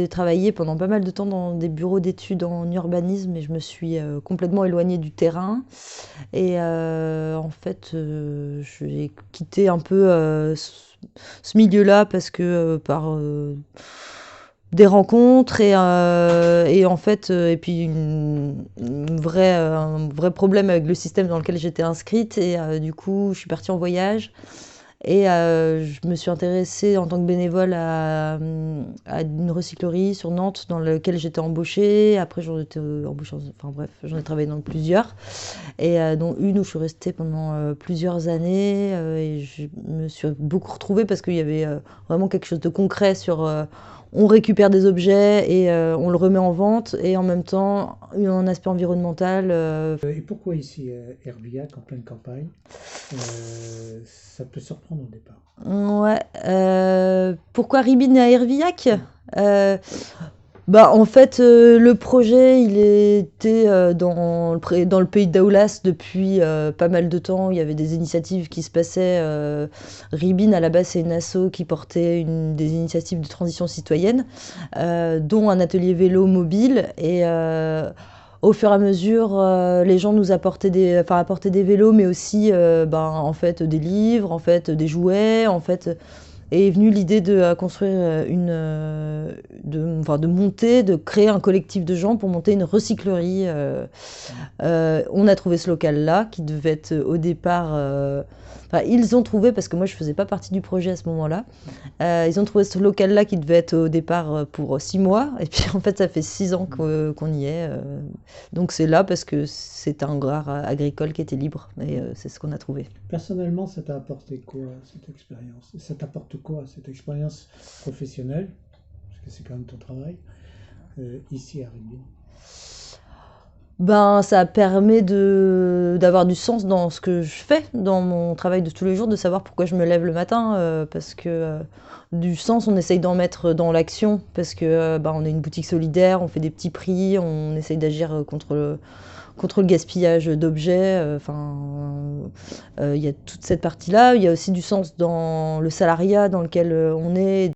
J'ai travaillé pendant pas mal de temps dans des bureaux d'études en urbanisme et je me suis complètement éloignée du terrain. Et en fait, j'ai quitté un peu ce milieu-là parce que par des rencontres et en fait, et puis un vrai problème avec le système dans lequel j'étais inscrite. Et du coup, je suis partie en voyage. Et je me suis intéressée en tant que bénévole à une recyclerie sur Nantes dans laquelle j'étais embauchée. Après, j'en étais embauchée, enfin bref, j'en ai travaillé dans plusieurs. Et dont une où je suis restée pendant plusieurs années. Et je me suis beaucoup retrouvée parce qu'il y avait vraiment quelque chose de concret sur on récupère des objets et on le remet en vente. Et en même temps, un aspect environnemental. Et pourquoi ici, à Herbiac, en pleine campagne? Ça peut surprendre au départ. Ouais. Pourquoi Ribine à Hervillac? Euh, Bah, en fait, le projet, il était dans le pays d'Aoulas depuis pas mal de temps. Il y avait des initiatives qui se passaient. Ribine, à la base, c'est une asso qui portait des initiatives de transition citoyenne, dont un atelier vélo mobile. Et au fur et à mesure, les gens nous apportaient des vélos, mais aussi, en fait, des livres, en fait, des jouets, en fait. Et est venue l'idée de construire de monter, de créer un collectif de gens pour monter une recyclerie. On a trouvé ce local-là qui devait être au départ. Enfin, ils ont trouvé, parce que moi je faisais pas partie du projet à ce moment-là, ils ont trouvé ce local-là qui devait être au départ pour 6 mois. Et puis en fait, ça fait 6 ans qu'on y est. Donc c'est là parce que c'est un hangar agricole qui était libre. Et c'est ce qu'on a trouvé. Personnellement, ça t'a apporté quoi, cette expérience? Ça t'apporte quoi, cette expérience professionnelle? Parce que c'est quand même ton travail, ici à Ribine. Ben, ça permet d'avoir du sens dans ce que je fais, dans mon travail de tous les jours, de savoir pourquoi je me lève le matin, parce que du sens, on essaye d'en mettre dans l'action, parce que on est une boutique solidaire, on fait des petits prix, on essaye d'agir contre le gaspillage d'objets. Enfin, il y a toute cette partie-là. Il y a aussi du sens dans le salariat dans lequel on est.